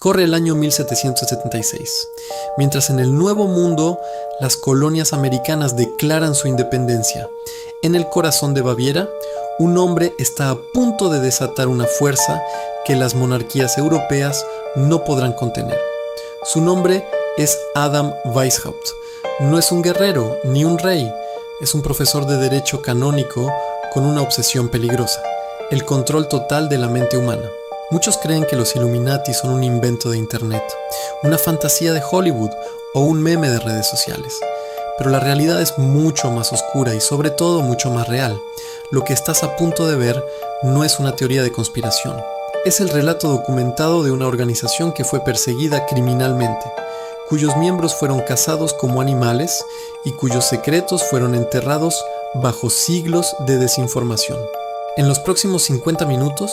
Corre el año 1776, mientras en el Nuevo Mundo las colonias americanas declaran su independencia. En el corazón de Baviera, un hombre está a punto de desatar una fuerza que las monarquías europeas no podrán contener. Su nombre es Adam Weishaupt. No es un guerrero ni un rey, es un profesor de derecho canónico con una obsesión peligrosa: el control total de la mente humana. Muchos creen que los Illuminati son un invento de Internet, una fantasía de Hollywood o un meme de redes sociales. Pero la realidad es mucho más oscura y sobre todo mucho más real. Lo que estás a punto de ver no es una teoría de conspiración. Es el relato documentado de una organización que fue perseguida criminalmente, cuyos miembros fueron cazados como animales y cuyos secretos fueron enterrados bajo siglos de desinformación. En los próximos 50 minutos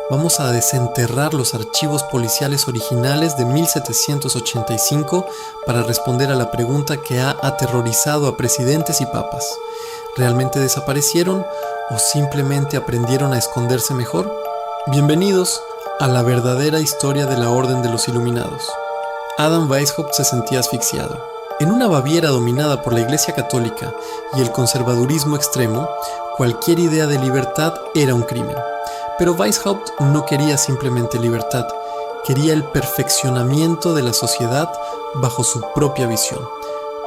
vamos a desenterrar los archivos policiales originales de 1785 para responder a la pregunta que ha aterrorizado a presidentes y papas. ¿Realmente desaparecieron o simplemente aprendieron a esconderse mejor? Bienvenidos a la verdadera historia de la Orden de los Iluminados. Adam Weishaupt se sentía asfixiado. En una Baviera dominada por la Iglesia Católica y el conservadurismo extremo, cualquier idea de libertad era un crimen. Pero Weishaupt no quería simplemente libertad, quería el perfeccionamiento de la sociedad bajo su propia visión.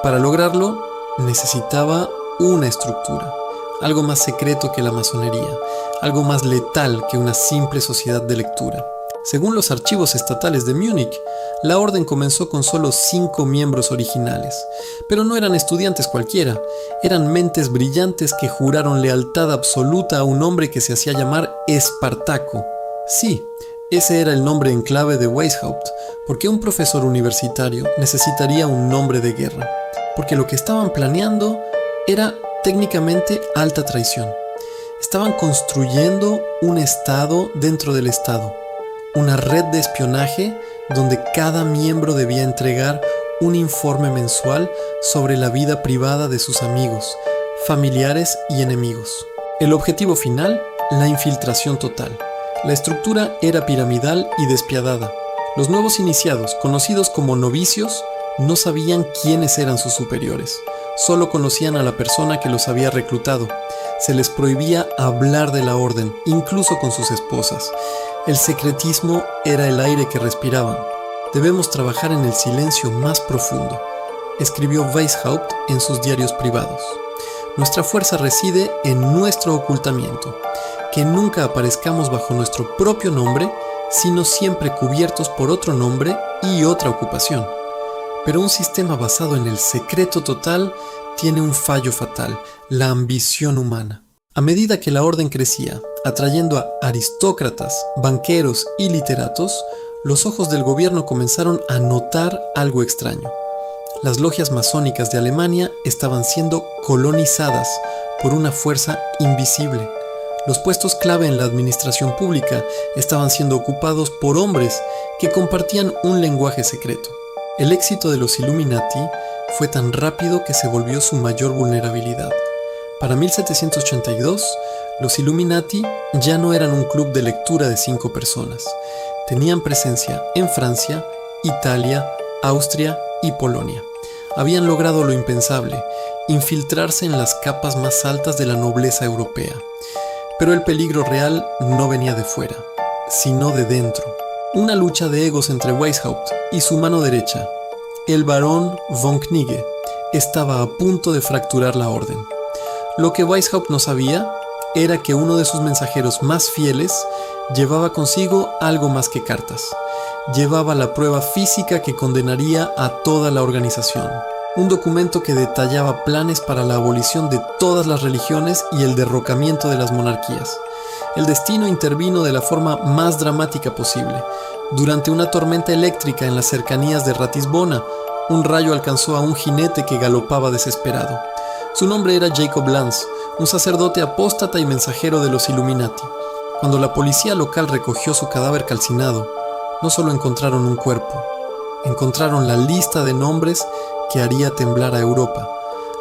Para lograrlo, necesitaba una estructura, algo más secreto que la masonería, algo más letal que una simple sociedad de lectura. Según los archivos estatales de Múnich, la orden comenzó con solo 5 miembros originales, pero no eran estudiantes cualquiera, eran mentes brillantes que juraron lealtad absoluta a un hombre que se hacía llamar Espartaco. Sí, ese era el nombre en clave de Weishaupt, porque un profesor universitario necesitaría un nombre de guerra, porque lo que estaban planeando era técnicamente alta traición. Estaban construyendo un estado dentro del estado. Una red de espionaje donde cada miembro debía entregar un informe mensual sobre la vida privada de sus amigos, familiares y enemigos. El objetivo final, la infiltración total. La estructura era piramidal y despiadada. Los nuevos iniciados, conocidos como novicios, no sabían quiénes eran sus superiores. Solo conocían a la persona que los había reclutado. Se les prohibía hablar de la orden, incluso con sus esposas. El secretismo era el aire que respiraban. Debemos trabajar en el silencio más profundo, escribió Weishaupt en sus diarios privados. Nuestra fuerza reside en nuestro ocultamiento, que nunca aparezcamos bajo nuestro propio nombre, sino siempre cubiertos por otro nombre y otra ocupación. Pero un sistema basado en el secreto total tiene un fallo fatal: la ambición humana. A medida que la orden crecía, atrayendo a aristócratas, banqueros y literatos, los ojos del gobierno comenzaron a notar algo extraño. Las logias masónicas de Alemania estaban siendo colonizadas por una fuerza invisible. Los puestos clave en la administración pública estaban siendo ocupados por hombres que compartían un lenguaje secreto. El éxito de los Illuminati fue tan rápido que se volvió su mayor vulnerabilidad. Para 1782, los Illuminati ya no eran un club de lectura de 5 personas. Tenían presencia en Francia, Italia, Austria y Polonia. Habían logrado lo impensable: infiltrarse en las capas más altas de la nobleza europea. Pero el peligro real no venía de fuera, sino de dentro. Una lucha de egos entre Weishaupt y su mano derecha, el barón von Knigge, estaba a punto de fracturar la orden. Lo que Weishaupt no sabía era que uno de sus mensajeros más fieles llevaba consigo algo más que cartas. Llevaba la prueba física que condenaría a toda la organización. Un documento que detallaba planes para la abolición de todas las religiones y el derrocamiento de las monarquías. El destino intervino de la forma más dramática posible. Durante una tormenta eléctrica en las cercanías de Ratisbona, un rayo alcanzó a un jinete que galopaba desesperado. Su nombre era Jacob Lanz, un sacerdote apóstata y mensajero de los Illuminati. Cuando la policía local recogió su cadáver calcinado, no solo encontraron un cuerpo, encontraron la lista de nombres que haría temblar a Europa.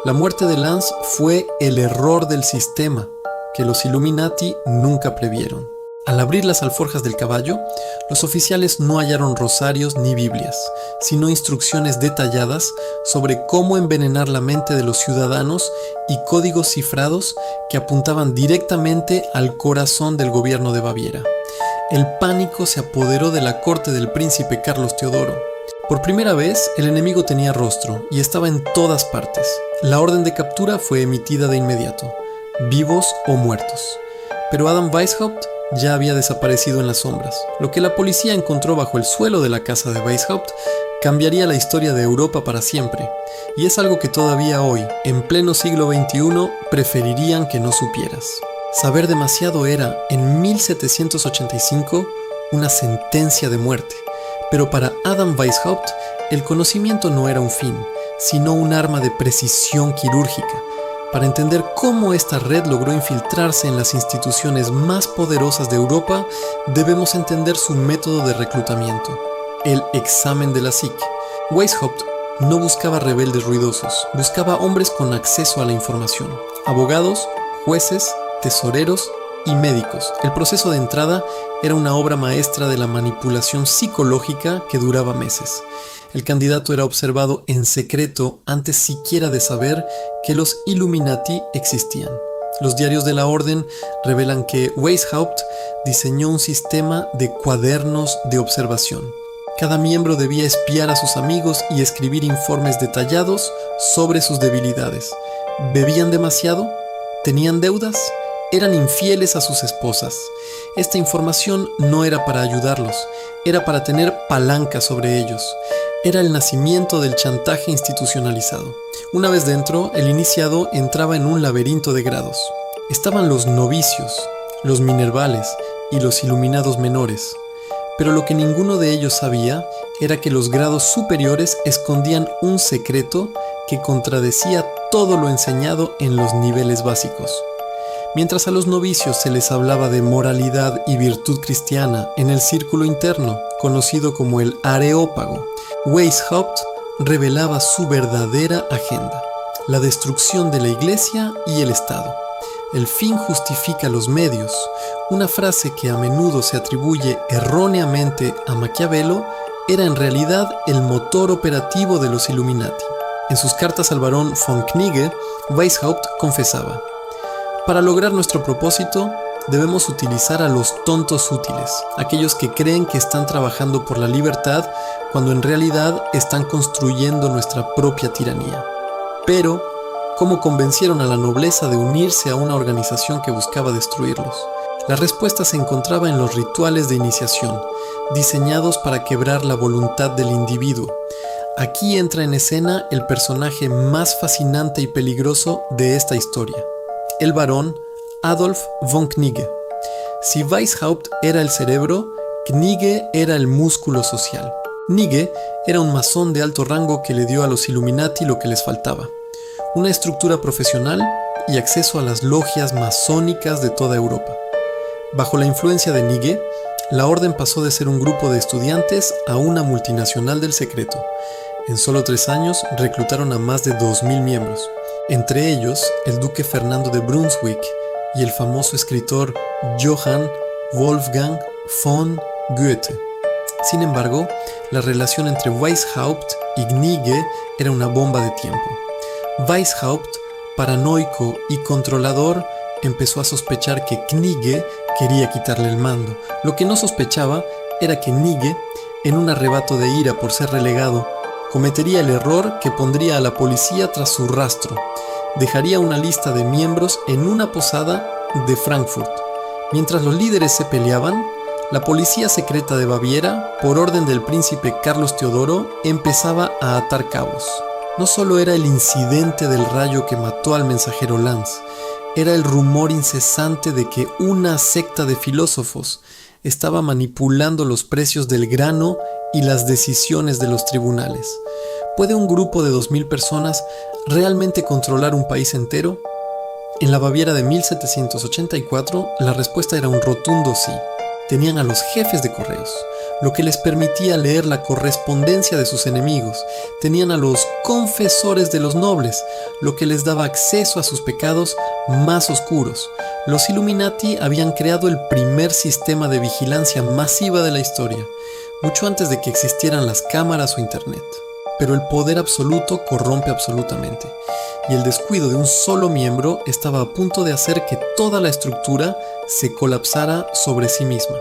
La muerte de Lanz fue el error del sistema que los Illuminati nunca previeron. Al abrir las alforjas del caballo, los oficiales no hallaron rosarios ni Biblias, sino instrucciones detalladas sobre cómo envenenar la mente de los ciudadanos y códigos cifrados que apuntaban directamente al corazón del gobierno de Baviera. El pánico se apoderó de la corte del príncipe Carlos Teodoro. Por primera vez, el enemigo tenía rostro y estaba en todas partes. La orden de captura fue emitida de inmediato, vivos o muertos. Pero Adam Weishaupt ya había desaparecido en las sombras. Lo que la policía encontró bajo el suelo de la casa de Weishaupt cambiaría la historia de Europa para siempre, y es algo que todavía hoy, en pleno siglo XXI, preferirían que no supieras. Saber demasiado era, en 1785, una sentencia de muerte, pero para Adam Weishaupt, el conocimiento no era un fin, sino un arma de precisión quirúrgica. Para entender cómo esta red logró infiltrarse en las instituciones más poderosas de Europa, debemos entender su método de reclutamiento, el examen de la psique. Weishaupt no buscaba rebeldes ruidosos, buscaba hombres con acceso a la información, abogados, jueces, tesoreros y médicos. El proceso de entrada era una obra maestra de la manipulación psicológica que duraba meses. El candidato era observado en secreto antes siquiera de saber que los Illuminati existían. Los diarios de la orden revelan que Weishaupt diseñó un sistema de cuadernos de observación. Cada miembro debía espiar a sus amigos y escribir informes detallados sobre sus debilidades. ¿Bebían demasiado? ¿Tenían deudas? ¿Eran infieles a sus esposas? Esta información no era para ayudarlos, era para tener palanca sobre ellos. Era el nacimiento del chantaje institucionalizado. Una vez dentro, el iniciado entraba en un laberinto de grados. Estaban los novicios, los minervales y los iluminados menores. Pero lo que ninguno de ellos sabía era que los grados superiores escondían un secreto que contradecía todo lo enseñado en los niveles básicos. Mientras a los novicios se les hablaba de moralidad y virtud cristiana en el círculo interno, conocido como el Areópago, Weishaupt revelaba su verdadera agenda, la destrucción de la Iglesia y el Estado. El fin justifica los medios, una frase que a menudo se atribuye erróneamente a Maquiavelo, era en realidad el motor operativo de los Illuminati. En sus cartas al barón von Knigge, Weishaupt confesaba: para lograr nuestro propósito, debemos utilizar a los tontos útiles, aquellos que creen que están trabajando por la libertad cuando en realidad están construyendo nuestra propia tiranía. Pero, ¿cómo convencieron a la nobleza de unirse a una organización que buscaba destruirlos? La respuesta se encontraba en los rituales de iniciación, diseñados para quebrar la voluntad del individuo. Aquí entra en escena el personaje más fascinante y peligroso de esta historia, el barón Adolf von Knigge. Si Weishaupt era el cerebro, Knigge era el músculo social. Knigge era un masón de alto rango que le dio a los Illuminati lo que les faltaba: una estructura profesional y acceso a las logias masónicas de toda Europa. Bajo la influencia de Knigge, la orden pasó de ser un grupo de estudiantes a una multinacional del secreto. En solo 3 años reclutaron a más de 2.000 miembros, entre ellos el duque Fernando de Brunswick y el famoso escritor Johann Wolfgang von Goethe. Sin embargo, la relación entre Weishaupt y Knigge era una bomba de tiempo. Weishaupt, paranoico y controlador, empezó a sospechar que Knigge quería quitarle el mando. Lo que no sospechaba era que Knigge, en un arrebato de ira por ser relegado, cometería el error que pondría a la policía tras su rastro. Dejaría una lista de miembros en una posada de Frankfurt. Mientras los líderes se peleaban, la policía secreta de Baviera, por orden del príncipe Carlos Teodoro, empezaba a atar cabos. No solo era el incidente del rayo que mató al mensajero Lanz, era el rumor incesante de que una secta de filósofos estaba manipulando los precios del grano y las decisiones de los tribunales. ¿Puede un grupo de 2.000 personas realmente controlar un país entero? En la Baviera de 1784, la respuesta era un rotundo sí. Tenían a los jefes de correos, lo que les permitía leer la correspondencia de sus enemigos. Tenían a los confesores de los nobles, lo que les daba acceso a sus pecados más oscuros. Los Illuminati habían creado el primer sistema de vigilancia masiva de la historia, mucho antes de que existieran las cámaras o internet. Pero el poder absoluto corrompe absolutamente, y el descuido de un solo miembro estaba a punto de hacer que toda la estructura se colapsara sobre sí misma.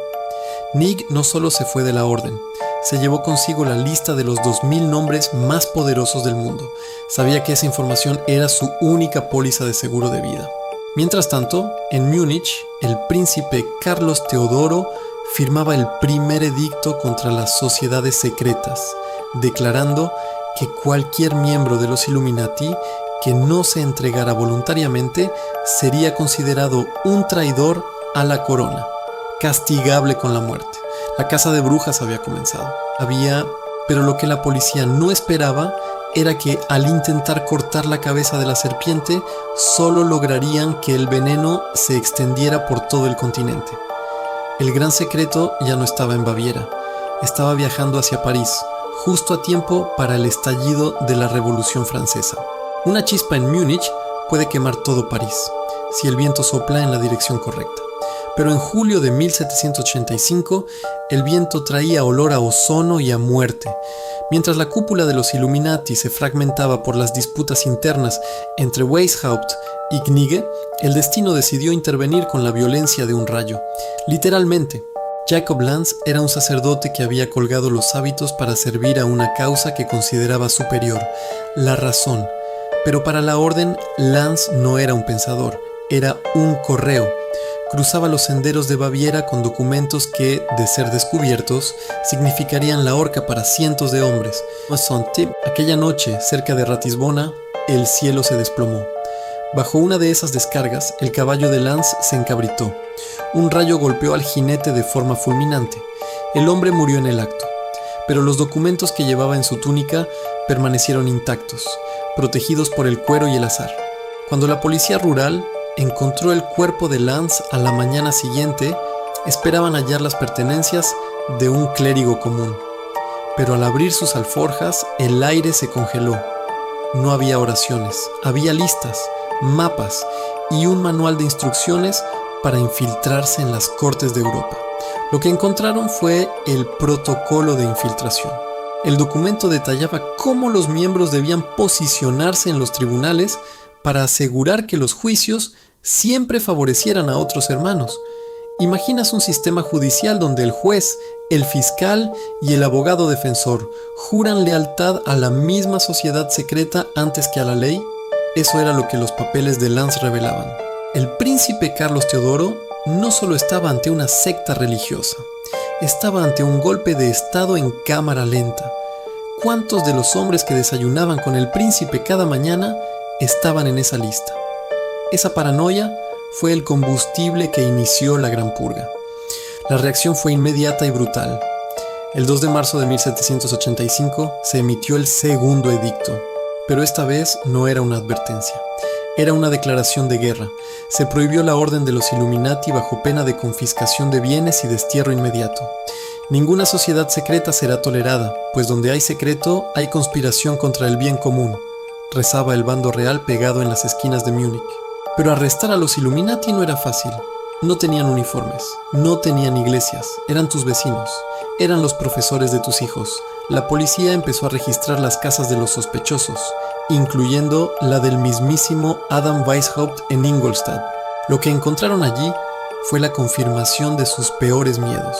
Nig no solo se fue de la orden, se llevó consigo la lista de los 2000 nombres más poderosos del mundo. Sabía que esa información era su única póliza de seguro de vida. Mientras tanto, en Múnich, el príncipe Carlos Teodoro firmaba el primer edicto contra las sociedades secretas, declarando que cualquier miembro de los Illuminati que no se entregara voluntariamente sería considerado un traidor a la corona, castigable con la muerte. La caza de brujas había comenzado. Pero lo que la policía no esperaba era que al intentar cortar la cabeza de la serpiente, solo lograrían que el veneno se extendiera por todo el continente. El gran secreto ya no estaba en Baviera, estaba viajando hacia París, justo a tiempo para el estallido de la Revolución Francesa. Una chispa en Múnich puede quemar todo París, si el viento sopla en la dirección correcta. Pero en julio de 1785, el viento traía olor a ozono y a muerte. Mientras la cúpula de los Illuminati se fragmentaba por las disputas internas entre Weishaupt y Knigge, el destino decidió intervenir con la violencia de un rayo. Literalmente, Jacob Lanz era un sacerdote que había colgado los hábitos para servir a una causa que consideraba superior, la razón. Pero para la orden, Lanz no era un pensador, era un correo. Cruzaba los senderos de Baviera con documentos que, de ser descubiertos, significarían la horca para cientos de hombres. Aquella noche, cerca de Ratisbona, el cielo se desplomó. Bajo una de esas descargas, el caballo de Lanz se encabritó. Un rayo golpeó al jinete de forma fulminante. El hombre murió en el acto, pero los documentos que llevaba en su túnica permanecieron intactos, protegidos por el cuero y el azar. Cuando la policía rural encontró el cuerpo de Lanz a la mañana siguiente, esperaban hallar las pertenencias de un clérigo común. Pero al abrir sus alforjas, el aire se congeló. No había oraciones, había listas, mapas y un manual de instrucciones para infiltrarse en las cortes de Europa. Lo que encontraron fue el protocolo de infiltración. El documento detallaba cómo los miembros debían posicionarse en los tribunales para asegurar que los juicios siempre favorecieran a otros hermanos. ¿Imaginas un sistema judicial donde el juez, el fiscal y el abogado defensor juran lealtad a la misma sociedad secreta antes que a la ley? Eso era lo que los papeles de Lanz revelaban. El príncipe Carlos Teodoro no solo estaba ante una secta religiosa, estaba ante un golpe de estado en cámara lenta. ¿Cuántos de los hombres que desayunaban con el príncipe cada mañana estaban en esa lista? Esa paranoia fue el combustible que inició la Gran Purga. La reacción fue inmediata y brutal. El 2 de marzo de 1785 se emitió el segundo edicto, pero esta vez no era una advertencia. Era una declaración de guerra. Se prohibió la orden de los Illuminati bajo pena de confiscación de bienes y destierro inmediato. Ninguna sociedad secreta será tolerada, pues donde hay secreto hay conspiración contra el bien común, rezaba el bando real pegado en las esquinas de Múnich. Pero arrestar a los Illuminati no era fácil. No tenían uniformes, no tenían iglesias, eran tus vecinos, eran los profesores de tus hijos. La policía empezó a registrar las casas de los sospechosos, incluyendo la del mismísimo Adam Weishaupt en Ingolstadt. Lo que encontraron allí fue la confirmación de sus peores miedos: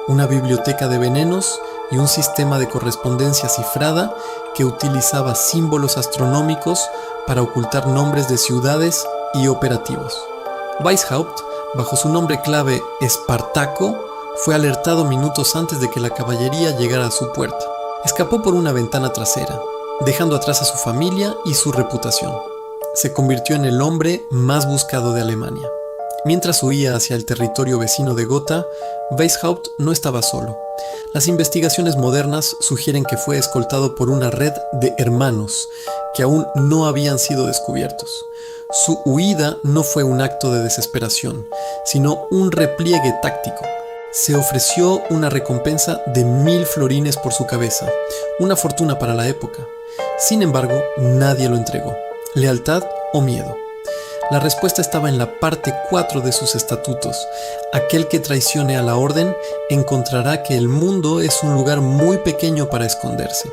una biblioteca de venenos y un sistema de correspondencia cifrada que utilizaba símbolos astronómicos para ocultar nombres de ciudades y operativos. Weishaupt, bajo su nombre clave Espartaco, fue alertado minutos antes de que la caballería llegara a su puerta. Escapó por una ventana trasera, dejando atrás a su familia y su reputación. Se convirtió en el hombre más buscado de Alemania. Mientras huía hacia el territorio vecino de Gotha, Weishaupt no estaba solo. Las investigaciones modernas sugieren que fue escoltado por una red de hermanos que aún no habían sido descubiertos. Su huida no fue un acto de desesperación, sino un repliegue táctico. se ofreció una recompensa de 1000 florines por su cabeza, una fortuna para la época. Sin embargo, nadie lo entregó. ¿Lealtad o miedo? La respuesta estaba en la parte 4 de sus estatutos. Aquel que traicione a la orden encontrará que el mundo es un lugar muy pequeño para esconderse.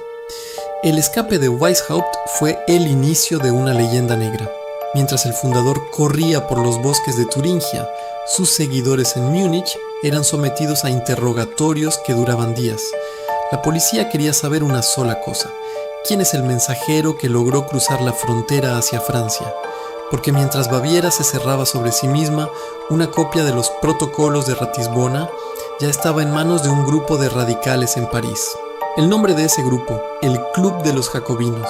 El escape de Weishaupt fue el inicio de una leyenda negra. Mientras el fundador corría por los bosques de Turingia, sus seguidores en Múnich eran sometidos a interrogatorios que duraban días. La policía quería saber una sola cosa: ¿quién es el mensajero que logró cruzar la frontera hacia Francia? Porque mientras Baviera se cerraba sobre sí misma, una copia de los protocolos de Ratisbona ya estaba en manos de un grupo de radicales en París. El nombre de ese grupo, el Club de los Jacobinos.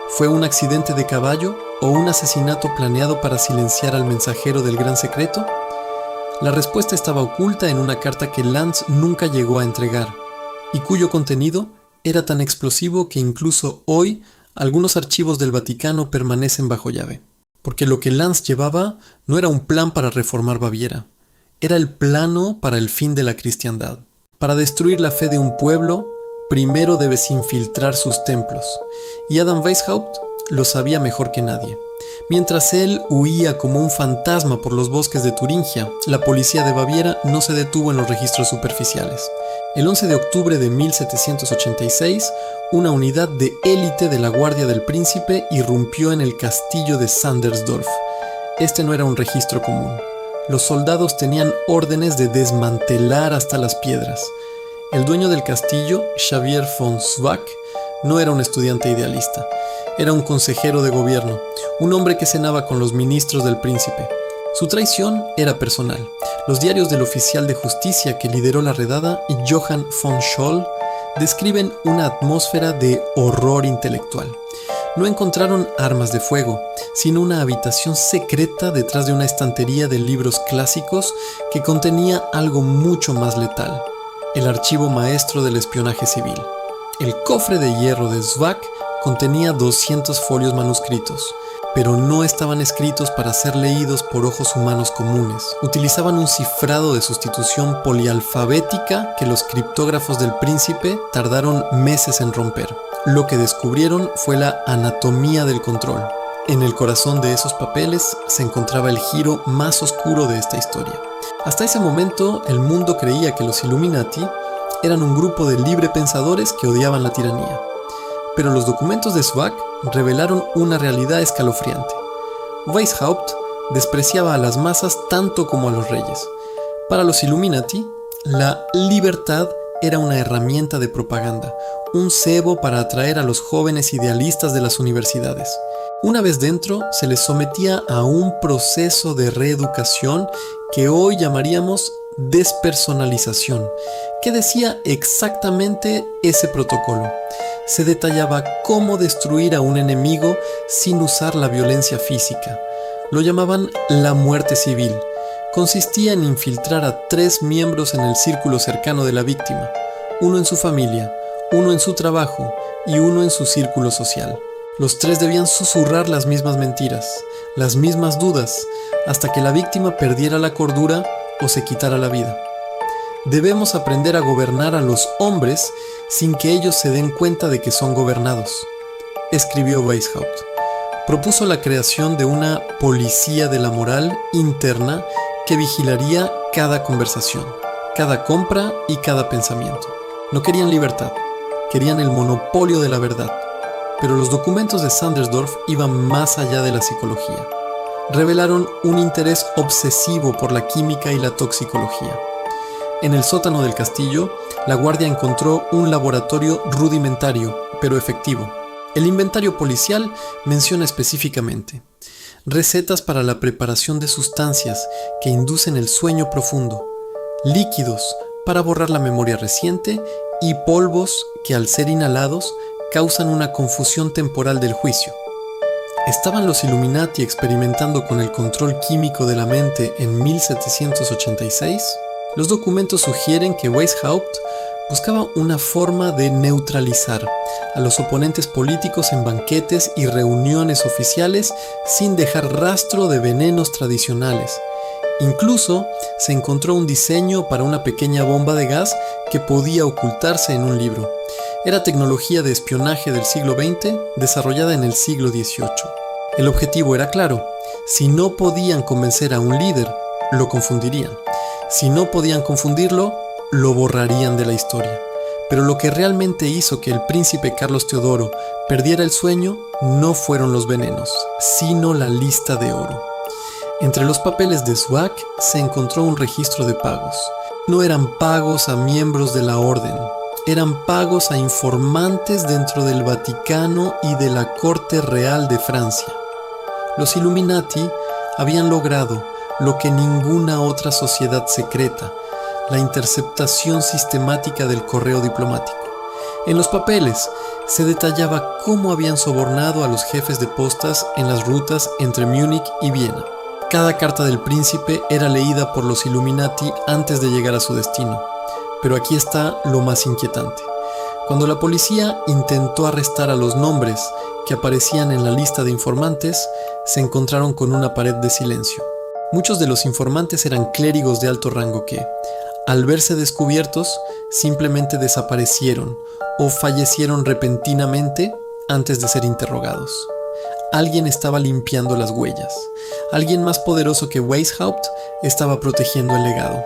¿Fue un accidente de caballo o un asesinato planeado para silenciar al mensajero del gran secreto? La respuesta estaba oculta en una carta que Lanz nunca llegó a entregar, y cuyo contenido era tan explosivo que incluso hoy algunos archivos del Vaticano permanecen bajo llave. Porque lo que Lanz llevaba no era un plan para reformar Baviera, era el plano para el fin de la cristiandad. Para destruir la fe de un pueblo, primero debes infiltrar sus templos, y Adam Weishaupt lo sabía mejor que nadie. Mientras él huía como un fantasma por los bosques de Turingia, la policía de Baviera no se detuvo en los registros superficiales. El 11 de octubre de 1786, una unidad de élite de la Guardia del Príncipe irrumpió en el castillo de Sandersdorf. Este no era un registro común. Los soldados tenían órdenes de desmantelar hasta las piedras. El dueño del castillo, Xavier von Zwack, no era un estudiante idealista. Era un consejero de gobierno, un hombre que cenaba con los ministros del príncipe. Su traición era personal. Los diarios del oficial de justicia que lideró la redada, Johann von Scholl, describen una atmósfera de horror intelectual. No encontraron armas de fuego, sino una habitación secreta detrás de una estantería de libros clásicos que contenía algo mucho más letal: el archivo maestro del espionaje civil. El cofre de hierro de Zwack contenía 200 folios manuscritos, pero no estaban escritos para ser leídos por ojos humanos comunes. Utilizaban un cifrado de sustitución polialfabética que los criptógrafos del príncipe tardaron meses en romper. Lo que descubrieron fue la anatomía del control. En el corazón de esos papeles se encontraba el giro más oscuro de esta historia. Hasta ese momento, el mundo creía que los Illuminati eran un grupo de librepensadores que odiaban la tiranía. Pero los documentos de Zwack revelaron una realidad escalofriante. Weishaupt despreciaba a las masas tanto como a los reyes. Para los Illuminati, la libertad era una herramienta de propaganda, un cebo para atraer a los jóvenes idealistas de las universidades. Una vez dentro, se les sometía a un proceso de reeducación que hoy llamaríamos despersonalización, que decía exactamente ese protocolo. Se detallaba cómo destruir a un enemigo sin usar la violencia física. Lo llamaban la muerte civil. Consistía en infiltrar a 3 miembros en el círculo cercano de la víctima, uno en su familia, uno en su trabajo y uno en su círculo social. Los 3 debían susurrar las mismas mentiras, las mismas dudas, hasta que la víctima perdiera la cordura o se quitara la vida. Debemos aprender a gobernar a los hombres sin que ellos se den cuenta de que son gobernados, escribió Weishaupt. Propuso la creación de una policía de la moral interna que vigilaría cada conversación, cada compra y cada pensamiento. No querían libertad, querían el monopolio de la verdad. Pero los documentos de Sandersdorf iban más allá de la psicología. Revelaron un interés obsesivo por la química y la toxicología. En el sótano del castillo, la guardia encontró un laboratorio rudimentario, pero efectivo. El inventario policial menciona específicamente recetas para la preparación de sustancias que inducen el sueño profundo, líquidos para borrar la memoria reciente y polvos que, al ser inhalados, causan una confusión temporal del juicio. ¿Estaban los Illuminati experimentando con el control químico de la mente en 1786? Los documentos sugieren que Weishaupt buscaba una forma de neutralizar a los oponentes políticos en banquetes y reuniones oficiales sin dejar rastro de venenos tradicionales. Incluso se encontró un diseño para una pequeña bomba de gas que podía ocultarse en un libro. Era tecnología de espionaje del siglo XX desarrollada en el siglo XVIII. El objetivo era claro: si no podían convencer a un líder, lo confundirían. Si no podían confundirlo, lo borrarían de la historia. Pero lo que realmente hizo que el príncipe Carlos Teodoro perdiera el sueño no fueron los venenos, sino la lista de oro. Entre los papeles de Zwack se encontró un registro de pagos. No eran pagos a miembros de la orden, eran pagos a informantes dentro del Vaticano y de la Corte Real de Francia. Los Illuminati habían logrado lo que ninguna otra sociedad secreta: la interceptación sistemática del correo diplomático. En los papeles se detallaba cómo habían sobornado a los jefes de postas en las rutas entre Múnich y Viena. Cada carta del príncipe era leída por los Illuminati antes de llegar a su destino. Pero aquí está lo más inquietante. Cuando la policía intentó arrestar a los nombres que aparecían en la lista de informantes, se encontraron con una pared de silencio. Muchos de los informantes eran clérigos de alto rango que, al verse descubiertos, simplemente desaparecieron o fallecieron repentinamente antes de ser interrogados. Alguien estaba limpiando las huellas. Alguien más poderoso que Weishaupt estaba protegiendo el legado.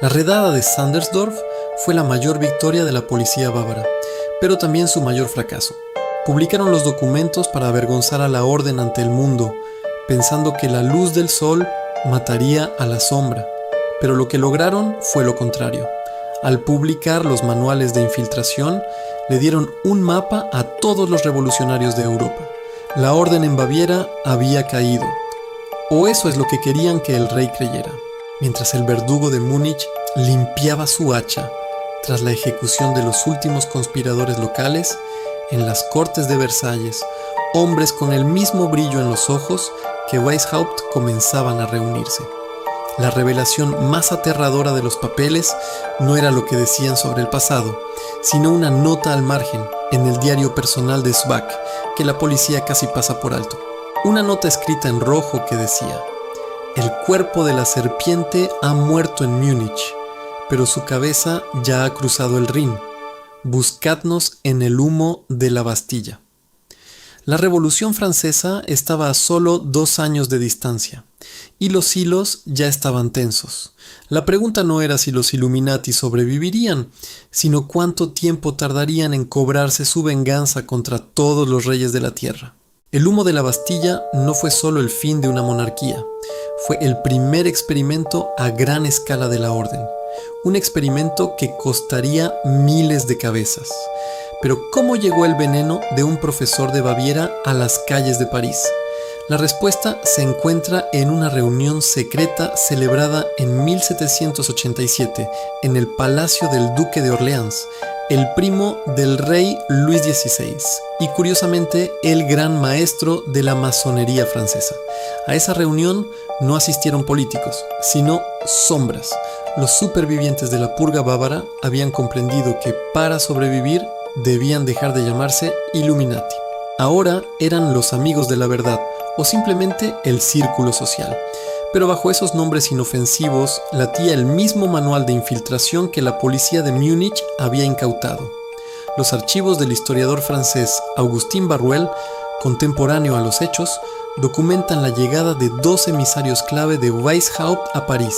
La redada de Sandersdorf fue la mayor victoria de la policía bávara, pero también su mayor fracaso. Publicaron los documentos para avergonzar a la orden ante el mundo, pensando que la luz del sol mataría a la sombra, pero lo que lograron fue lo contrario. Al publicar los manuales de infiltración, le dieron un mapa a todos los revolucionarios de Europa. La orden en Baviera había caído, o eso es lo que querían que el rey creyera. Mientras el verdugo de Múnich limpiaba su hacha tras la ejecución de los últimos conspiradores locales, en las cortes de Versalles, hombres con el mismo brillo en los ojos que Weishaupt comenzaban a reunirse. La revelación más aterradora de los papeles no era lo que decían sobre el pasado, sino una nota al margen en el diario personal de Zwack que la policía casi pasa por alto. Una nota escrita en rojo que decía: el cuerpo de la serpiente ha muerto en Múnich, pero su cabeza ya ha cruzado el Rin. Buscadnos en el humo de la Bastilla. La Revolución Francesa estaba a solo 2 años de distancia, y los hilos ya estaban tensos. La pregunta no era si los Illuminati sobrevivirían, sino cuánto tiempo tardarían en cobrarse su venganza contra todos los reyes de la tierra. El humo de la Bastilla no fue solo el fin de una monarquía, fue el primer experimento a gran escala de la orden, un experimento que costaría miles de cabezas. Pero ¿cómo llegó el veneno de un profesor de Baviera a las calles de París? La respuesta se encuentra en una reunión secreta celebrada en 1787 en el palacio del duque de Orleans, el primo del rey Luis XVI, y curiosamente el gran maestro de la masonería francesa. A esa reunión no asistieron políticos, sino sombras. Los supervivientes de la purga bávara habían comprendido que para sobrevivir debían dejar de llamarse Illuminati. Ahora eran los amigos de la verdad, o simplemente el círculo social. Pero bajo esos nombres inofensivos latía el mismo manual de infiltración que la policía de Múnich había incautado. Los archivos del historiador francés Augustin Barruel, contemporáneo a los hechos, documentan la llegada de 2 emisarios clave de Weishaupt a París,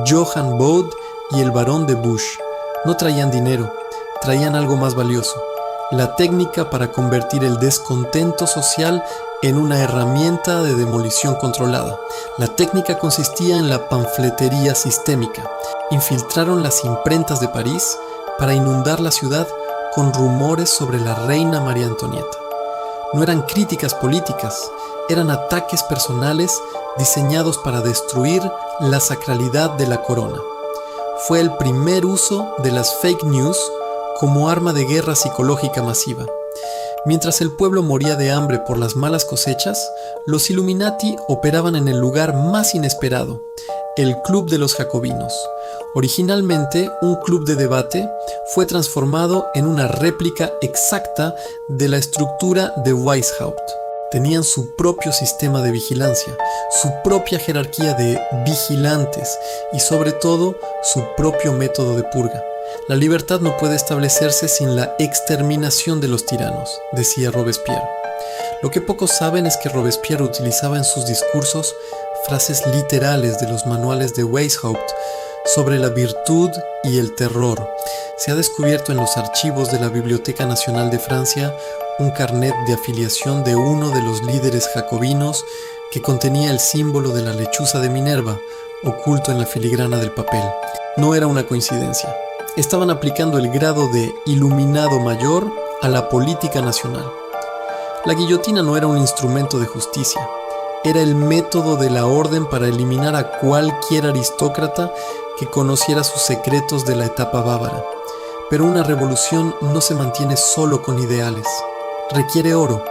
Johann Bode y el barón de Busch. No traían dinero, traían algo más valioso: la técnica para convertir el descontento social en una herramienta de demolición controlada. La técnica consistía en la panfletería sistémica. Infiltraron las imprentas de París para inundar la ciudad con rumores sobre la reina María Antonieta. No eran críticas políticas, eran ataques personales diseñados para destruir la sacralidad de la corona. Fue el primer uso de las fake news como arma de guerra psicológica masiva. Mientras el pueblo moría de hambre por las malas cosechas, los Illuminati operaban en el lugar más inesperado, el Club de los Jacobinos. Originalmente un club de debate, fue transformado en una réplica exacta de la estructura de Weishaupt. Tenían su propio sistema de vigilancia, su propia jerarquía de vigilantes y sobre todo su propio método de purga. La libertad no puede establecerse sin la exterminación de los tiranos, decía Robespierre. Lo que pocos saben es que Robespierre utilizaba en sus discursos frases literales de los manuales de Weishaupt sobre la virtud y el terror. Se ha descubierto en los archivos de la Biblioteca Nacional de Francia un carnet de afiliación de uno de los líderes jacobinos que contenía el símbolo de la lechuza de Minerva, oculto en la filigrana del papel. No era una coincidencia. Estaban aplicando el grado de iluminado mayor a la política nacional. La guillotina no era un instrumento de justicia, era el método de la orden para eliminar a cualquier aristócrata que conociera sus secretos de la etapa bávara. Pero una revolución no se mantiene solo con ideales, requiere oro.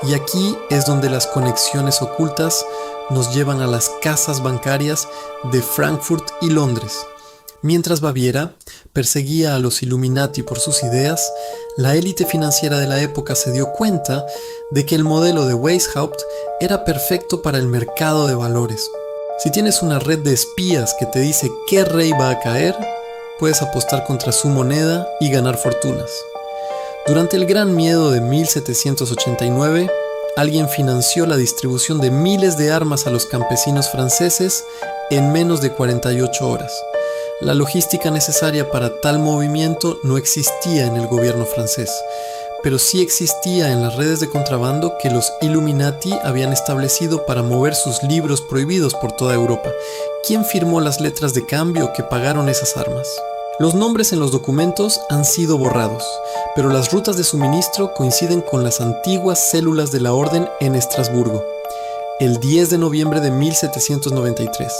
Y aquí es donde las conexiones ocultas nos llevan a las casas bancarias de Frankfurt y Londres. Mientras Baviera perseguía a los Illuminati por sus ideas, la élite financiera de la época se dio cuenta de que el modelo de Weishaupt era perfecto para el mercado de valores. Si tienes una red de espías que te dice qué rey va a caer, puedes apostar contra su moneda y ganar fortunas. Durante el Gran Miedo de 1789, alguien financió la distribución de miles de armas a los campesinos franceses en menos de 48 horas. La logística necesaria para tal movimiento no existía en el gobierno francés, pero sí existía en las redes de contrabando que los Illuminati habían establecido para mover sus libros prohibidos por toda Europa. ¿Quién firmó las letras de cambio que pagaron esas armas? Los nombres en los documentos han sido borrados, pero las rutas de suministro coinciden con las antiguas células de la orden en Estrasburgo. El 10 de noviembre de 1793,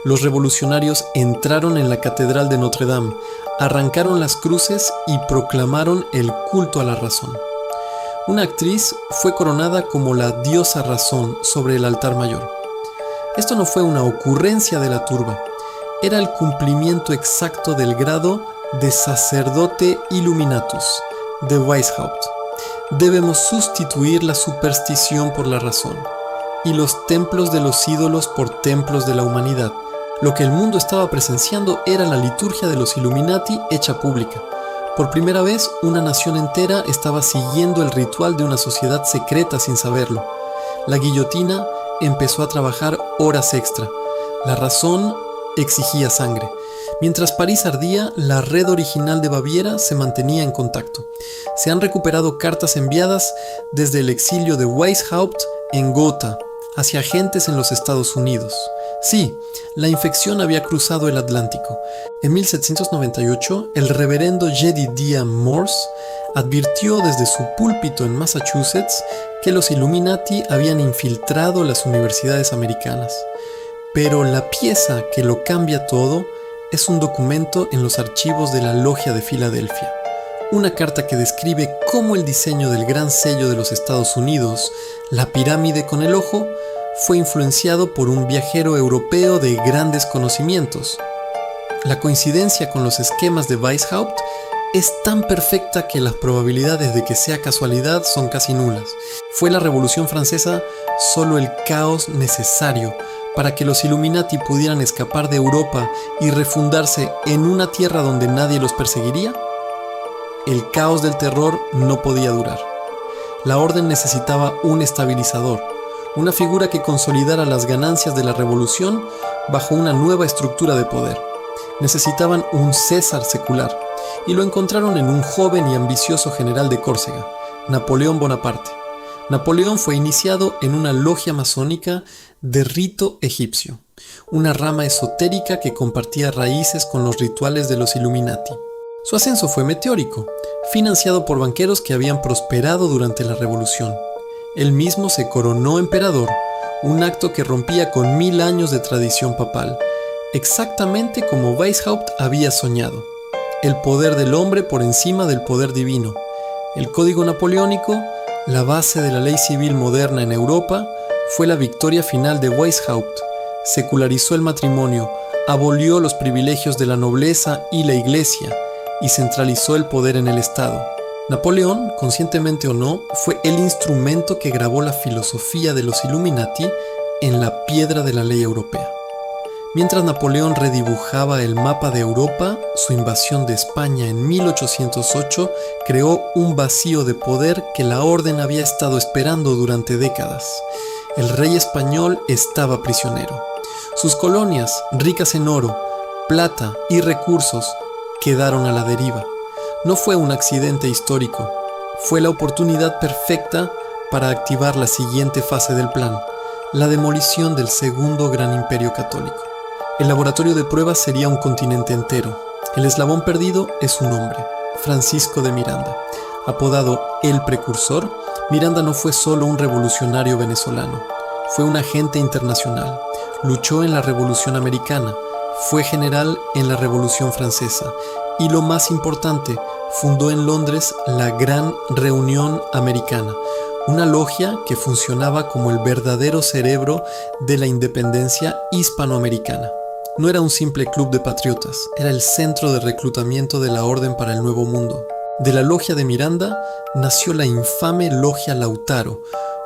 los revolucionarios entraron en la Catedral de Notre Dame, arrancaron las cruces y proclamaron el culto a la razón. Una actriz fue coronada como la diosa razón sobre el altar mayor. Esto no fue una ocurrencia de la turba, era el cumplimiento exacto del grado de sacerdote illuminatus de Weishaupt. Debemos sustituir la superstición por la razón y los templos de los ídolos por templos de la humanidad. Lo que el mundo estaba presenciando era la liturgia de los Illuminati hecha pública. Por primera vez, una nación entera estaba siguiendo el ritual de una sociedad secreta sin saberlo. La guillotina empezó a trabajar horas extra. La razón exigía sangre. Mientras París ardía, la red original de Baviera se mantenía en contacto. Se han recuperado cartas enviadas desde el exilio de Weishaupt en Gotha hacia agentes en los Estados Unidos. Sí, la infección había cruzado el Atlántico. En 1798, el reverendo Jedediah Morse advirtió desde su púlpito en Massachusetts que los Illuminati habían infiltrado las universidades americanas. Pero la pieza que lo cambia todo es un documento en los archivos de la Logia de Filadelfia. Una carta que describe cómo el diseño del gran sello de los Estados Unidos, la pirámide con el ojo, fue influenciado por un viajero europeo de grandes conocimientos. La coincidencia con los esquemas de Weishaupt es tan perfecta que las probabilidades de que sea casualidad son casi nulas. Fue la Revolución Francesa solo el caos necesario para que los Illuminati pudieran escapar de Europa y refundarse en una tierra donde nadie los perseguiría. El caos del terror no podía durar. La orden necesitaba un estabilizador, una figura que consolidara las ganancias de la revolución bajo una nueva estructura de poder. Necesitaban un César secular, y lo encontraron en un joven y ambicioso general de Córcega, Napoleón Bonaparte. Napoleón fue iniciado en una logia masónica de rito egipcio, una rama esotérica que compartía raíces con los rituales de los Illuminati. Su ascenso fue meteórico, financiado por banqueros que habían prosperado durante la revolución. Él mismo se coronó emperador, un acto que rompía con 1000 años de tradición papal, exactamente como Weishaupt había soñado. El poder del hombre por encima del poder divino. El código napoleónico, la base de la ley civil moderna en Europa, fue la victoria final de Weishaupt. Secularizó el matrimonio, abolió los privilegios de la nobleza y la iglesia y centralizó el poder en el Estado. Napoleón, conscientemente o no, fue el instrumento que grabó la filosofía de los Illuminati en la piedra de la ley europea. Mientras Napoleón redibujaba el mapa de Europa, su invasión de España en 1808 creó un vacío de poder que la orden había estado esperando durante décadas. El rey español estaba prisionero. Sus colonias, ricas en oro, plata y recursos, quedaron a la deriva. No fue un accidente histórico, fue la oportunidad perfecta para activar la siguiente fase del plan, la demolición del segundo gran imperio católico. El laboratorio de pruebas sería un continente entero. El eslabón perdido es un hombre, Francisco de Miranda. Apodado El Precursor, Miranda no fue solo un revolucionario venezolano, fue un agente internacional. Luchó en la Revolución Americana, fue general en la Revolución Francesa y, lo más importante, fundó en Londres la Gran Reunión Americana, una logia que funcionaba como el verdadero cerebro de la independencia hispanoamericana. No era un simple club de patriotas, era el centro de reclutamiento de la Orden para el Nuevo Mundo. De la logia de Miranda nació la infame Logia Lautaro,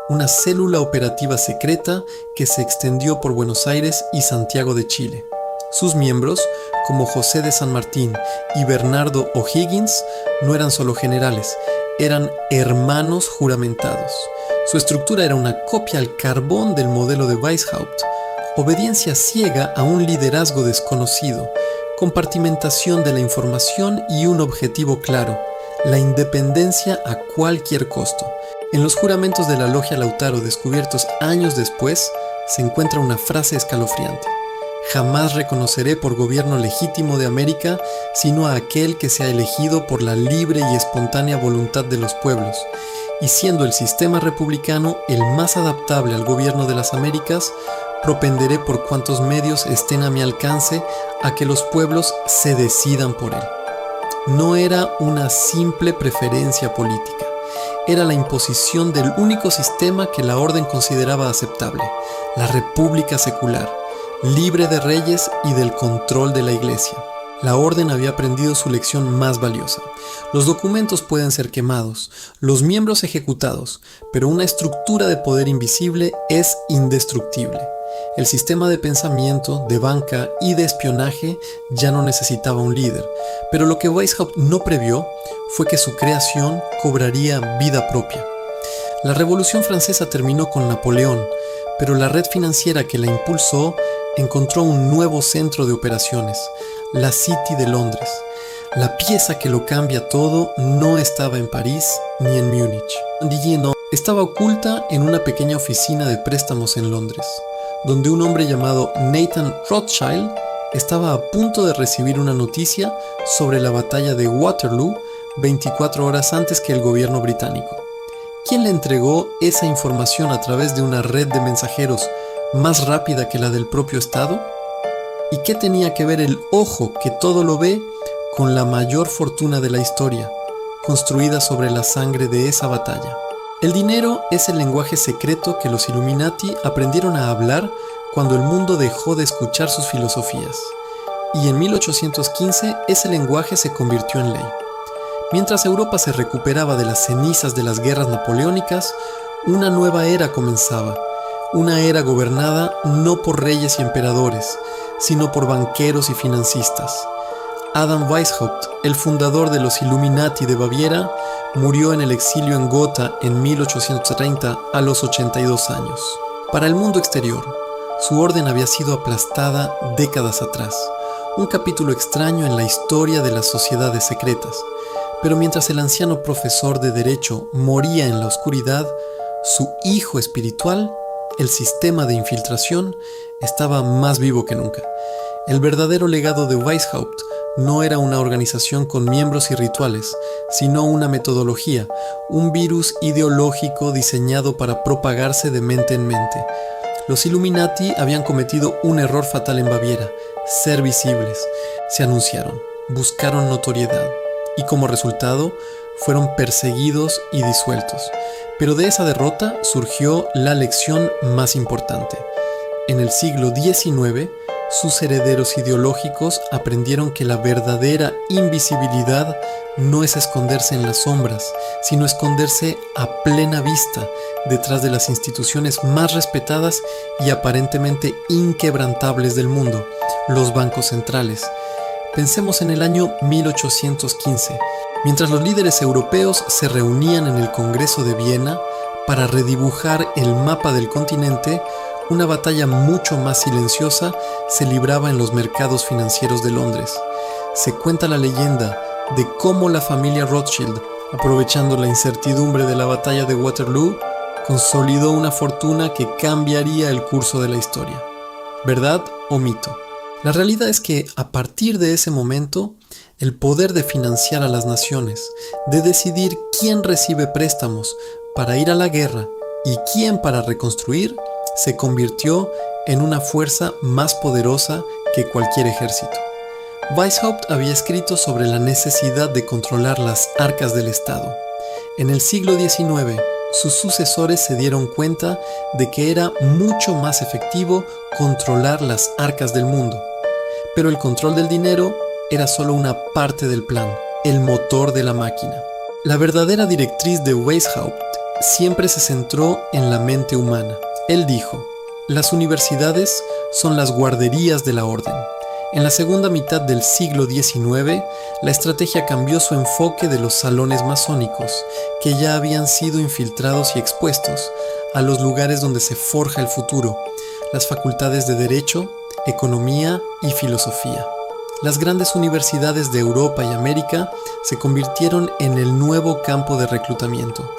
una célula operativa secreta que se extendió por Buenos Aires y Santiago de Chile. Sus miembros, como José de San Martín y Bernardo O'Higgins, no eran solo generales, eran hermanos juramentados. Su estructura era una copia al carbón del modelo de Weishaupt. Obediencia ciega a un liderazgo desconocido, compartimentación de la información y un objetivo claro, la independencia a cualquier costo. En los juramentos de la Logia Lautaro descubiertos años después, se encuentra una frase escalofriante. Jamás reconoceré por gobierno legítimo de América, sino a aquel que sea elegido por la libre y espontánea voluntad de los pueblos, y siendo el sistema republicano el más adaptable al gobierno de las Américas, propenderé por cuantos medios estén a mi alcance a que los pueblos se decidan por él. No era una simple preferencia política, era la imposición del único sistema que la orden consideraba aceptable, la república secular, libre de reyes y del control de la iglesia. La orden había aprendido su lección más valiosa. Los documentos pueden ser quemados, los miembros ejecutados, pero una estructura de poder invisible es indestructible. El sistema de pensamiento, de banca y de espionaje ya no necesitaba un líder, pero lo que Weishaupt no previó fue que su creación cobraría vida propia. La Revolución Francesa terminó con Napoleón, pero la red financiera que la impulsó encontró un nuevo centro de operaciones, la City de Londres. La pieza que lo cambia todo no estaba en París ni en Múnich. Digino estaba oculta en una pequeña oficina de préstamos en Londres, donde un hombre llamado Nathan Rothschild estaba a punto de recibir una noticia sobre la batalla de Waterloo 24 horas antes que el gobierno británico. ¿Quién le entregó esa información a través de una red de mensajeros más rápida que la del propio Estado? ¿Y qué tenía que ver el ojo que todo lo ve con la mayor fortuna de la historia, construida sobre la sangre de esa batalla? El dinero es el lenguaje secreto que los Illuminati aprendieron a hablar cuando el mundo dejó de escuchar sus filosofías. Y en 1815 ese lenguaje se convirtió en ley. Mientras Europa se recuperaba de las cenizas de las guerras napoleónicas, una nueva era comenzaba. Una era gobernada no por reyes y emperadores, sino por banqueros y financistas. Adam Weishaupt, el fundador de los Illuminati de Baviera, murió en el exilio en Gotha en 1830 a los 82 años. Para el mundo exterior, su orden había sido aplastada décadas atrás, un capítulo extraño en la historia de las sociedades secretas. Pero mientras el anciano profesor de Derecho moría en la oscuridad, su hijo espiritual, el sistema de infiltración, estaba más vivo que nunca. El verdadero legado de Weishaupt no era una organización con miembros y rituales, sino una metodología, un virus ideológico diseñado para propagarse de mente en mente. Los Illuminati habían cometido un error fatal en Baviera: ser visibles. Se anunciaron, buscaron notoriedad y como resultado fueron perseguidos y disueltos. Pero de esa derrota surgió la lección más importante. En el siglo XIX, sus herederos ideológicos aprendieron que la verdadera invisibilidad no es esconderse en las sombras, sino esconderse a plena vista detrás de las instituciones más respetadas y aparentemente inquebrantables del mundo, los bancos centrales. Pensemos en el año 1815, mientras los líderes europeos se reunían en el Congreso de Viena para redibujar el mapa del continente. Una batalla mucho más silenciosa se libraba en los mercados financieros de Londres. Se cuenta la leyenda de cómo la familia Rothschild, aprovechando la incertidumbre de la batalla de Waterloo, consolidó una fortuna que cambiaría el curso de la historia. ¿Verdad o mito? La realidad es que a partir de ese momento, el poder de financiar a las naciones, de decidir quién recibe préstamos para ir a la guerra y quién para reconstruir, se convirtió en una fuerza más poderosa que cualquier ejército. Weishaupt había escrito sobre la necesidad de controlar las arcas del Estado. En el siglo XIX, sus sucesores se dieron cuenta de que era mucho más efectivo controlar las arcas del mundo. Pero el control del dinero era solo una parte del plan, el motor de la máquina. La verdadera directriz de Weishaupt siempre se centró en la mente humana. Él dijo: las universidades son las guarderías de la orden. En la segunda mitad del siglo XIX, la estrategia cambió su enfoque de los salones masónicos, que ya habían sido infiltrados y expuestos, a los lugares donde se forja el futuro, las facultades de Derecho, Economía y Filosofía. Las grandes universidades de Europa y América se convirtieron en el nuevo campo de reclutamiento.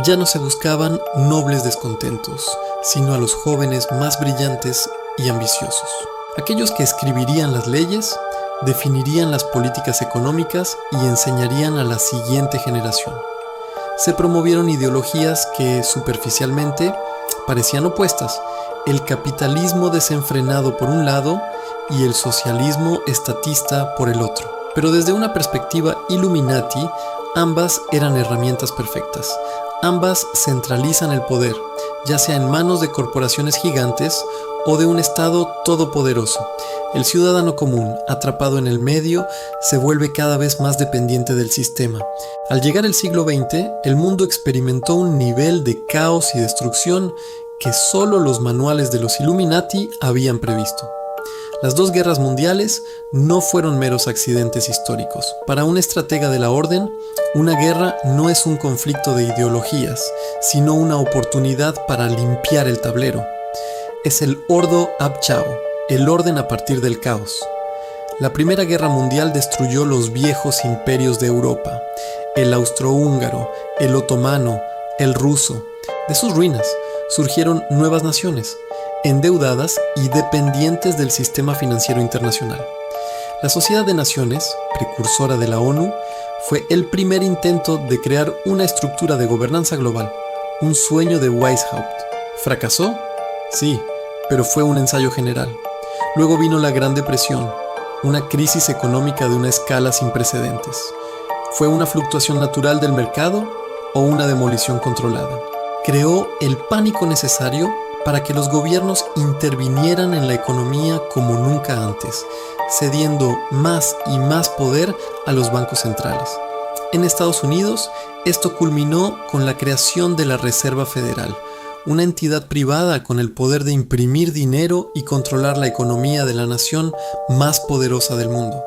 Ya no se buscaban nobles descontentos, sino a los jóvenes más brillantes y ambiciosos. Aquellos que escribirían las leyes, definirían las políticas económicas y enseñarían a la siguiente generación. Se promovieron ideologías que superficialmente parecían opuestas: el capitalismo desenfrenado por un lado y el socialismo estatista por el otro. Pero desde una perspectiva Illuminati, ambas eran herramientas perfectas. Ambas centralizan el poder, ya sea en manos de corporaciones gigantes o de un Estado todopoderoso. El ciudadano común, atrapado en el medio, se vuelve cada vez más dependiente del sistema. Al llegar el siglo XX, el mundo experimentó un nivel de caos y destrucción que solo los manuales de los Illuminati habían previsto. Las dos guerras mundiales no fueron meros accidentes históricos. Para un estratega de la orden, una guerra no es un conflicto de ideologías, sino una oportunidad para limpiar el tablero. Es el Ordo ab Chao, el orden a partir del caos. La Primera Guerra Mundial destruyó los viejos imperios de Europa, el austrohúngaro, el otomano, el ruso. De sus ruinas surgieron nuevas naciones, endeudadas y dependientes del sistema financiero internacional. La Sociedad de Naciones, precursora de la ONU, fue el primer intento de crear una estructura de gobernanza global, un sueño de Weishaupt. ¿Fracasó? Sí, pero fue un ensayo general. Luego vino la Gran Depresión, una crisis económica de una escala sin precedentes. ¿Fue una fluctuación natural del mercado o una demolición controlada? Creó el pánico necesario para que los gobiernos intervinieran en la economía como nunca antes, cediendo más y más poder a los bancos centrales. En Estados Unidos, esto culminó con la creación de la Reserva Federal, una entidad privada con el poder de imprimir dinero y controlar la economía de la nación más poderosa del mundo.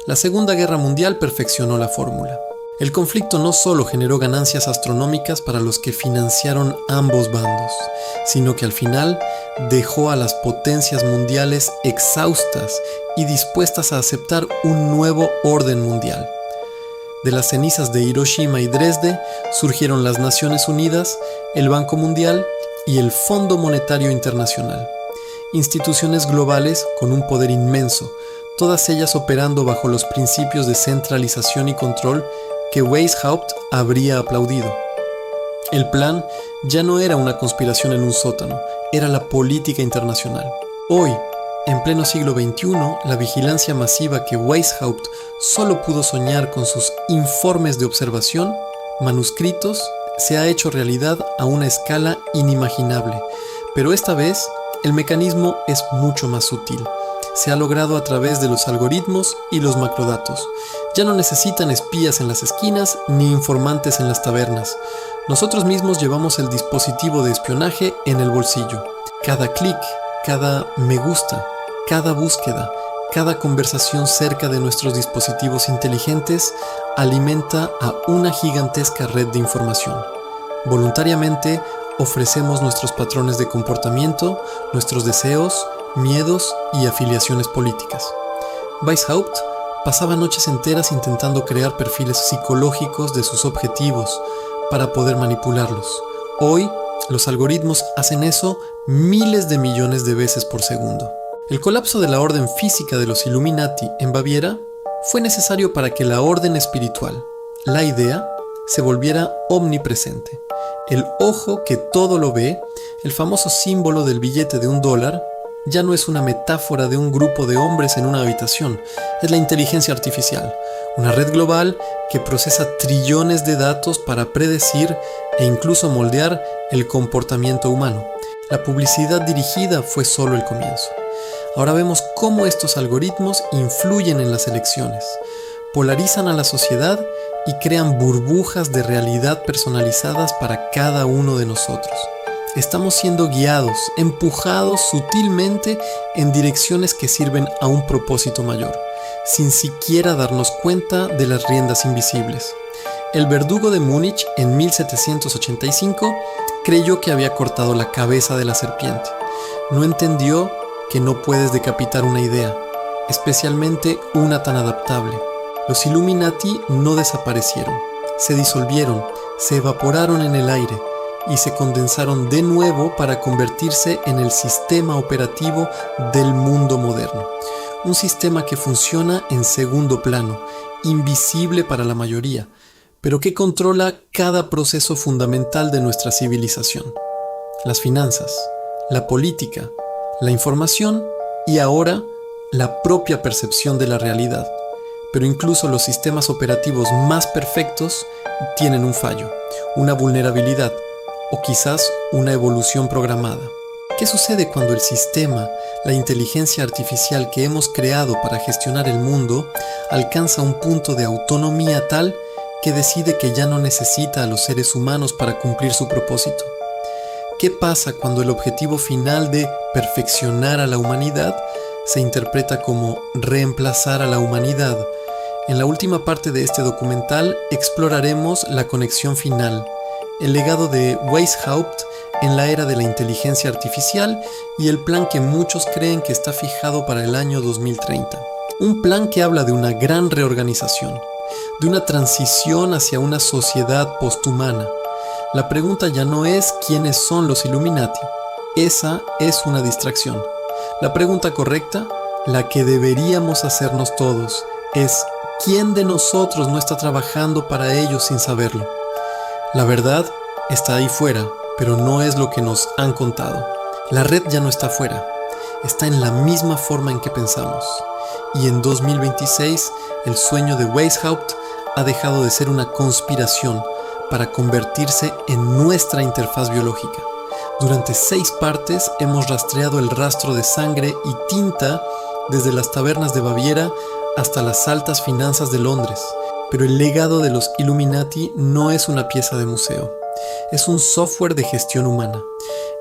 La Segunda Guerra Mundial perfeccionó la fórmula. El conflicto no solo generó ganancias astronómicas para los que financiaron ambos bandos, sino que al final dejó a las potencias mundiales exhaustas y dispuestas a aceptar un nuevo orden mundial. De las cenizas de Hiroshima y Dresde surgieron las Naciones Unidas, el Banco Mundial y el Fondo Monetario Internacional. Instituciones globales con un poder inmenso, todas ellas operando bajo los principios de centralización y control que Weishaupt habría aplaudido. El plan ya no era una conspiración en un sótano, era la política internacional. Hoy, en pleno siglo XXI, la vigilancia masiva que Weishaupt solo pudo soñar con sus informes de observación, manuscritos, se ha hecho realidad a una escala inimaginable. Pero esta vez, el mecanismo es mucho más sutil. se ha logrado a través de los algoritmos y los macrodatos. Ya no necesitan espías en las esquinas ni informantes en las tabernas. Nosotros mismos llevamos el dispositivo de espionaje en el bolsillo. Cada clic, cada me gusta, cada búsqueda, cada conversación cerca de nuestros dispositivos inteligentes alimenta a una gigantesca red de información. Voluntariamente ofrecemos nuestros patrones de comportamiento, nuestros deseos, miedos y afiliaciones políticas. Weishaupt pasaba noches enteras intentando crear perfiles psicológicos de sus objetivos para poder manipularlos. Hoy, los algoritmos hacen eso miles de millones de veces por segundo. El colapso de la orden física de los Illuminati en Baviera fue necesario para que la orden espiritual, la idea, se volviera omnipresente. El ojo que todo lo ve, el famoso símbolo del billete de $1, ya no es una metáfora de un grupo de hombres en una habitación, es la inteligencia artificial, una red global que procesa trillones de datos para predecir e incluso moldear el comportamiento humano. La publicidad dirigida fue solo el comienzo. Ahora vemos cómo estos algoritmos influyen en las elecciones, polarizan a la sociedad y crean burbujas de realidad personalizadas para cada uno de nosotros. Estamos siendo guiados, empujados sutilmente en direcciones que sirven a un propósito mayor, sin siquiera darnos cuenta de las riendas invisibles. El verdugo de Múnich en 1785 creyó que había cortado la cabeza de la serpiente. No entendió que no puedes decapitar una idea, especialmente una tan adaptable. Los Illuminati no desaparecieron, se disolvieron, se evaporaron en el aire y se condensaron de nuevo para convertirse en el sistema operativo del mundo moderno. Un sistema que funciona en segundo plano, invisible para la mayoría, pero que controla cada proceso fundamental de nuestra civilización. Las finanzas, la política, la información y ahora la propia percepción de la realidad. Pero incluso los sistemas operativos más perfectos tienen un fallo, una vulnerabilidad o quizás una evolución programada. ¿Qué sucede cuando el sistema, la inteligencia artificial que hemos creado para gestionar el mundo, alcanza un punto de autonomía tal que decide que ya no necesita a los seres humanos para cumplir su propósito? ¿Qué pasa cuando el objetivo final de perfeccionar a la humanidad se interpreta como reemplazar a la humanidad? En la última parte de este documental exploraremos la conexión final, el legado de Weishaupt en la era de la inteligencia artificial y el plan que muchos creen que está fijado para el año 2030. Un plan que habla de una gran reorganización, de una transición hacia una sociedad posthumana. La pregunta ya no es quiénes son los Illuminati, esa es una distracción. La pregunta correcta, la que deberíamos hacernos todos, es ¿quién de nosotros no está trabajando para ellos sin saberlo? La verdad está ahí fuera, pero no es lo que nos han contado. La red ya no está fuera, está en la misma forma en que pensamos. Y en 2026, el sueño de Weishaupt ha dejado de ser una conspiración para convertirse en nuestra interfaz biológica. Durante 6 partes hemos rastreado el rastro de sangre y tinta desde las tabernas de Baviera hasta las altas finanzas de Londres. Pero el legado de los Illuminati no es una pieza de museo, es un software de gestión humana.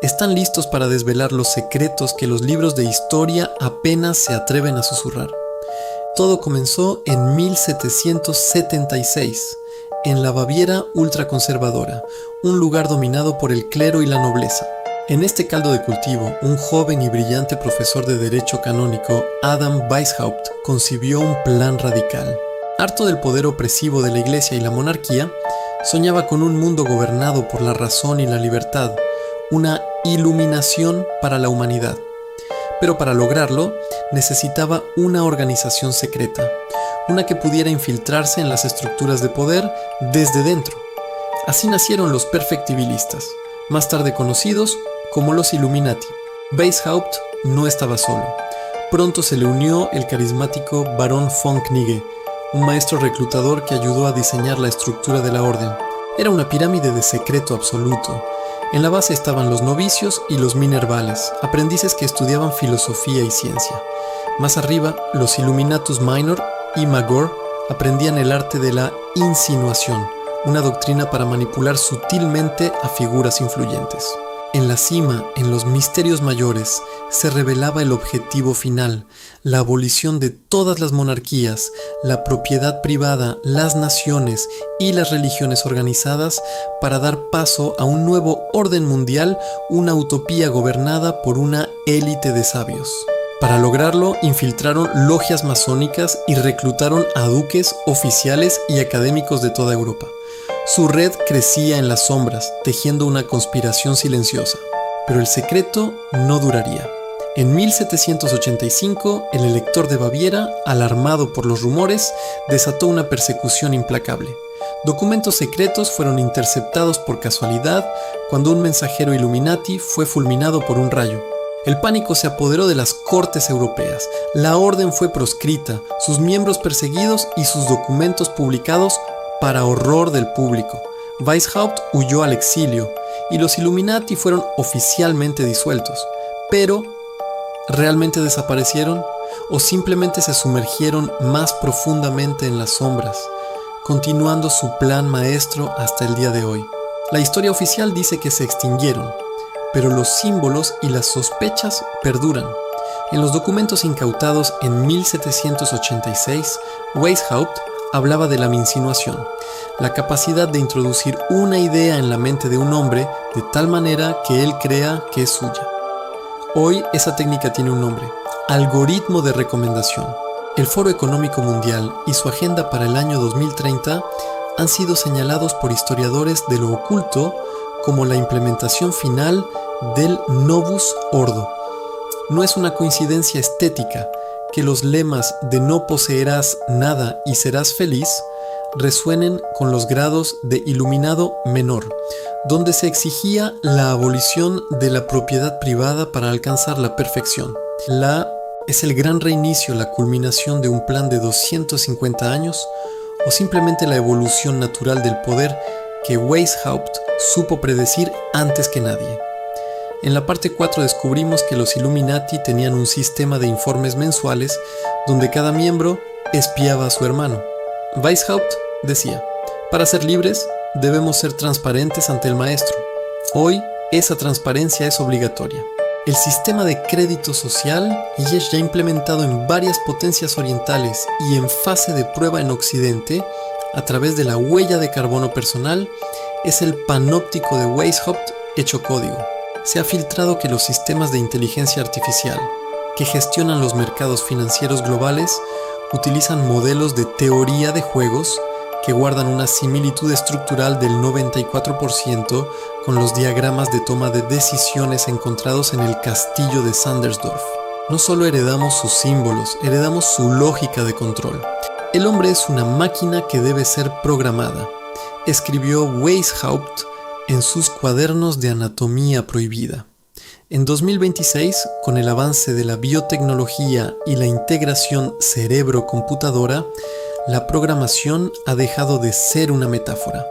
Están listos para desvelar los secretos que los libros de historia apenas se atreven a susurrar. Todo comenzó en 1776, en la Baviera ultraconservadora, un lugar dominado por el clero y la nobleza. En este caldo de cultivo, un joven y brillante profesor de derecho canónico, Adam Weishaupt, concibió un plan radical. Harto del poder opresivo de la Iglesia y la monarquía, soñaba con un mundo gobernado por la razón y la libertad, una iluminación para la humanidad. Pero para lograrlo, necesitaba una organización secreta, una que pudiera infiltrarse en las estructuras de poder desde dentro. Así nacieron los perfectibilistas, más tarde conocidos como los Illuminati. Weishaupt no estaba solo. Pronto se le unió el carismático Barón von Knigge, un maestro reclutador que ayudó a diseñar la estructura de la orden. Era una pirámide de secreto absoluto. En la base estaban los novicios y los minervales, aprendices que estudiaban filosofía y ciencia. Más arriba, los Illuminatus Minor y Magor aprendían el arte de la insinuación, una doctrina para manipular sutilmente a figuras influyentes. En la cima, en los misterios mayores, se revelaba el objetivo final, la abolición de todas las monarquías, la propiedad privada, las naciones y las religiones organizadas para dar paso a un nuevo orden mundial, una utopía gobernada por una élite de sabios. Para lograrlo, infiltraron logias masónicas y reclutaron a duques, oficiales y académicos de toda Europa. Su red crecía en las sombras, tejiendo una conspiración silenciosa. Pero el secreto no duraría. En 1785, el elector de Baviera, alarmado por los rumores, desató una persecución implacable. Documentos secretos fueron interceptados por casualidad cuando un mensajero Illuminati fue fulminado por un rayo. El pánico se apoderó de las cortes europeas, la orden fue proscrita, sus miembros perseguidos y sus documentos publicados para horror del público. Weishaupt huyó al exilio y los Illuminati fueron oficialmente disueltos. Pero, ¿realmente desaparecieron? ¿O simplemente se sumergieron más profundamente en las sombras, continuando su plan maestro hasta el día de hoy? La historia oficial dice que se extinguieron, pero los símbolos y las sospechas perduran. En los documentos incautados en 1786, Weishaupt hablaba de la insinuación, la capacidad de introducir una idea en la mente de un hombre de tal manera que él crea que es suya. Hoy esa técnica tiene un nombre: algoritmo de recomendación. El Foro Económico Mundial y su agenda para el año 2030 han sido señalados por historiadores de lo oculto como la implementación final del Novus Ordo. No es una coincidencia estética que los lemas de no poseerás nada y serás feliz resuenen con los grados de iluminado menor, donde se exigía la abolición de la propiedad privada para alcanzar la perfección. ¿Es el gran reinicio la culminación de un plan de 250 años o simplemente la evolución natural del poder que Weishaupt supo predecir antes que nadie? En la parte 4 descubrimos que los Illuminati tenían un sistema de informes mensuales donde cada miembro espiaba a su hermano. Weishaupt decía: para ser libres debemos ser transparentes ante el maestro. Hoy esa transparencia es obligatoria. El sistema de crédito social es ya implementado en varias potencias orientales y en fase de prueba en Occidente a través de la huella de carbono personal. Es el panóptico de Weishaupt hecho código. Se ha filtrado que los sistemas de inteligencia artificial que gestionan los mercados financieros globales utilizan modelos de teoría de juegos que guardan una similitud estructural del 94% con los diagramas de toma de decisiones encontrados en el castillo de Sandersdorf. No solo heredamos sus símbolos, heredamos su lógica de control. El hombre es una máquina que debe ser programada, escribió Weishaupt en sus cuadernos de anatomía prohibida. En 2026, con el avance de la biotecnología y la integración cerebro-computadora, la programación ha dejado de ser una metáfora.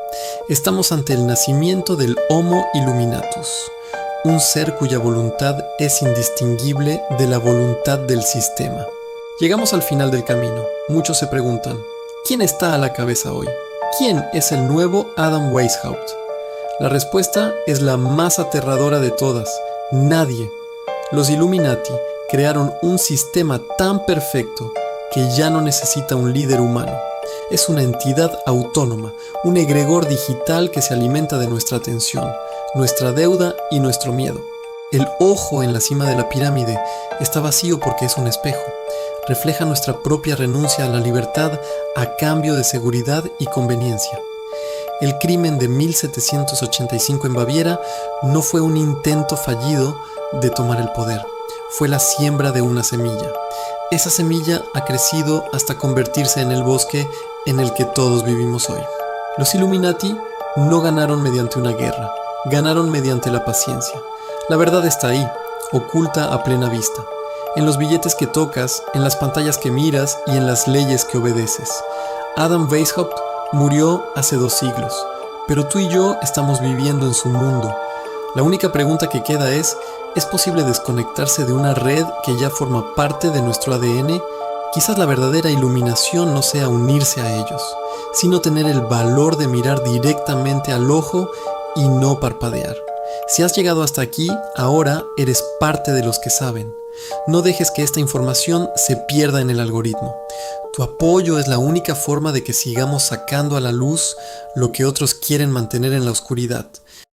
Estamos ante el nacimiento del Homo Illuminatus, un ser cuya voluntad es indistinguible de la voluntad del sistema. Llegamos al final del camino. Muchos se preguntan: ¿quién está a la cabeza hoy? ¿Quién es el nuevo Adam Weishaupt? La respuesta es la más aterradora de todas: nadie. Los Illuminati crearon un sistema tan perfecto que ya no necesita un líder humano. Es una entidad autónoma, un egregor digital que se alimenta de nuestra atención, nuestra deuda y nuestro miedo. El ojo en la cima de la pirámide está vacío porque es un espejo. Refleja nuestra propia renuncia a la libertad a cambio de seguridad y conveniencia. El crimen de 1785 en Baviera no fue un intento fallido de tomar el poder, fue la siembra de una semilla. Esa semilla ha crecido hasta convertirse en el bosque en el que todos vivimos hoy. Los Illuminati no ganaron mediante una guerra, ganaron mediante la paciencia. La verdad está ahí, oculta a plena vista, en los billetes que tocas, en las pantallas que miras y en las leyes que obedeces. Adam Weishaupt murió hace 2 siglos, pero tú y yo estamos viviendo en su mundo. La única pregunta que queda ¿es posible desconectarse de una red que ya forma parte de nuestro ADN? Quizás la verdadera iluminación no sea unirse a ellos, sino tener el valor de mirar directamente al ojo y no parpadear. Si has llegado hasta aquí, ahora eres parte de los que saben. No dejes que esta información se pierda en el algoritmo. Tu apoyo es la única forma de que sigamos sacando a la luz lo que otros quieren mantener en la oscuridad.